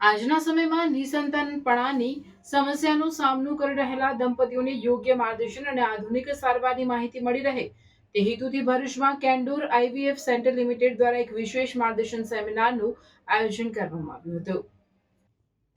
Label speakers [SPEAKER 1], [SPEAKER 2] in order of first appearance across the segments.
[SPEAKER 1] આજના સમયમાં નિસંતાનપણાની સમસ્યાનો સામનો કરી રહેલા દંપતીઓને યોગ્ય માર્ગદર્શન અને આધુનિક સારવારની માહિતી મળી રહે તે હેતુથી ભરૂચમાં કેન્ડોર આઈવીએફ સેન્ટર લિમિટેડ દ્વારા એક વિશેષ માર્ગદર્શન સેમિનારનું આયોજન કરવામાં આવ્યું હતું।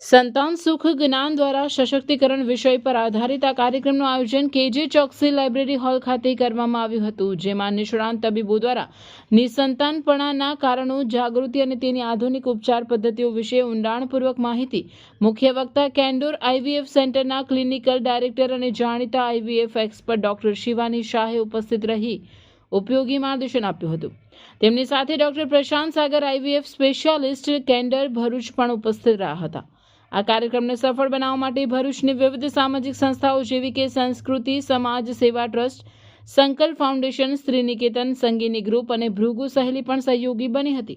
[SPEAKER 1] સંતાન સુખ જ્ઞાન દ્વારા સશક્તિકરણ વિષય પર આધારિત આ કાર્યક્રમનું આયોજન કેજે ચોકસી લાઇબ્રેરી હોલ ખાતે કરવામાં આવ્યું હતું, જેમાં નિષ્ણાંત તબીબો દ્વારા નિસંતાનપણાના કારણો, જાગૃતિ અને તેની આધુનિક ઉપચાર પદ્ધતિઓ વિશે ઊંડાણપૂર્વક માહિતી મુખ્ય વક્તા કેન્ડોર આઈવીએફ સેન્ટરના ક્લિનિકલ ડાયરેક્ટર અને જાણીતા આઈવીએફ એક્સપર્ટ ડોક્ટર શિવાની શાહે ઉપસ્થિત રહી ઉપયોગી માર્ગદર્શન આપ્યું હતું। તેમની સાથે ડોક્ટર પ્રશાંત સાગર આઈવીએફ સ્પેશિયાલિસ્ટ કેન્ડર ભરૂચ પણ ઉપસ્થિત રહ્યા હતા। આ કાર્યક્રમને સફળ બનાવવા માટે ભરૂચની વિવિધ સામાજિક સંસ્થાઓ જેવી કે સંસ્કૃતિ સમાજ સેવા ટ્રસ્ટ, સંકલ્પ ફાઉન્ડેશન, સ્ત્રી નિકેતન, સંગીની ગ્રુપ અને ભૃગુ સહેલી પણ સહયોગી બની હતી।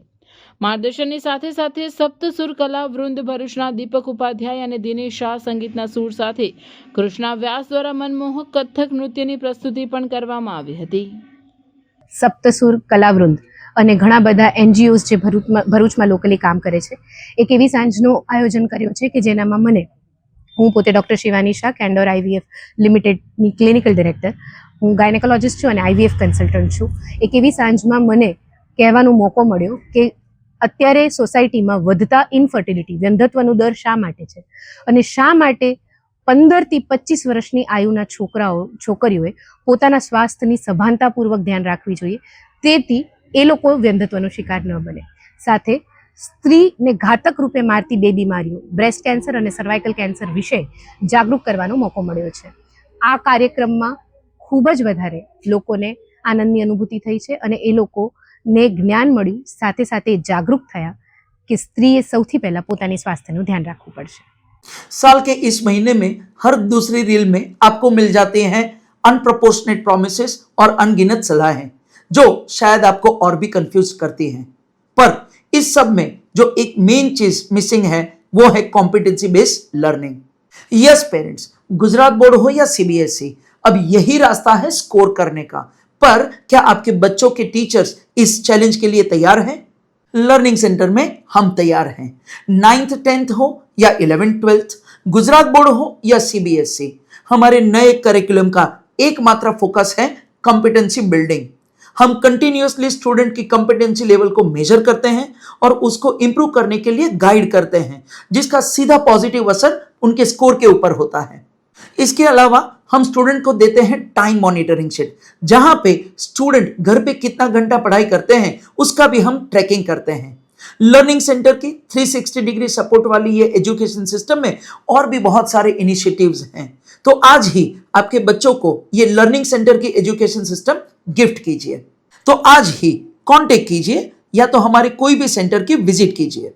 [SPEAKER 1] માર્ગદર્શનની સાથે સાથે સપ્તસુર કલા વૃંદ ભરૂચના દીપક ઉપાધ્યાય અને દિનેશ શાહ સંગીતના સૂર સાથે કૃષ્ણા વ્યાસ દ્વારા મનમોહક કથક નૃત્યની પ્રસ્તુતિ પણ કરવામાં આવી હતી।
[SPEAKER 2] સપ્તસુર કલાવૃંદ અને ઘણા બધા એનજીઓઝ જે ભરૂચમાં લોકલી કામ કરે છે, એક એવી સાંજનું આયોજન કર્યું છે કે જેનામાં હું પોતે doctor Shivani Shah, Candor IVF લિમિટેડની ક્લિનિકલ ડિરેક્ટર, હું ગાયનેકોલોજિસ્ટ છું અને આઈવીએફ કન્સલ્ટન્ટ છું। એક એવી સાંજમાં મને કહેવાનો મોકો મળ્યો કે અત્યારે સોસાયટીમાં વધતા ઇનફર્ટિલિટી, વ્યંધત્વનો દર શા માટે છે અને શા માટે 15 થી 25 વર્ષની આયુના છોકરીઓએ પોતાના સ્વાસ્થ્યની સભાનતાપૂર્વક ધ્યાન રાખવી જોઈએ, તેથી એ લોકો વ્યંધત્વનો શિકાર ન બને। સાથે સ્ત્રીને ઘાતક રૂપે મારતી બે બીમારીઓ, બ્રેસ્ટ કેન્સર અને સર્વાઇકલ કેન્સર વિશે જાગૃત કરવાનો મોકો મળ્યો છે। આ કાર્યક્રમમાં ખૂબ જ વધારે લોકોને આનંદની અનુભૂતિ થઈ છે અને એ લોકોને જ્ઞાન મળ્યું, સાથે સાથે જાગૃત થયા કે સ્ત્રીએ સૌથી પહેલા પોતાની સ્વાસ્થ્યનું ધ્યાન રાખવું પડશે।
[SPEAKER 3] साल के इस महीने में हर दूसरी रील में आपको मिल जाते हैं अनप्रपोर्शनेट प्रॉमिसेस और अनगिनत सलाहें जो शायद आपको और भी कंफ्यूज करती हैं, पर इस सब में जो एक मेन चीज मिसिंग है वो है competency based learning. Yes parents, Gujarat board हो या सीबीएसई, अब यही रास्ता है स्कोर करने का, पर क्या आपके बच्चों के टीचर्स इस चैलेंज के लिए तैयार हैं? लर्निंग सेंटर में हम तैयार हैं। 9th 10th हो या 11th 12th, गुजरात बोर्ड हो या सीबीएसई, हमारे नए करिकुलम का एकमात्र फोकस है कॉम्पिटेंसी बिल्डिंग। हम कंटिन्यूअसली स्टूडेंट की कॉम्पिटेंसी लेवल को मेजर करते हैं और उसको इंप्रूव करने के लिए गाइड करते हैं, जिसका सीधा पॉजिटिव असर उनके स्कोर के ऊपर होता है। इसके अलावा हम स्टूडेंट को देते हैं टाइम मॉनिटरिंग शीट, जहां पे स्टूडेंट घर पे कितना घंटा पढ़ाई करते हैं उसका भी हम ट्रैकिंग करते हैं। लर्निंग सेंटर की 360 डिग्री सपोर्ट वाली ये एजुकेशन सिस्टम में और भी बहुत सारे इनिशिएटिव्स हैं, तो आज ही आपके बच्चों को ये लर्निंग सेंटर की एजुकेशन सिस्टम गिफ्ट कीजिए। तो आज ही कांटेक्ट कीजिए या तो हमारे कोई भी सेंटर की विजिट कीजिए।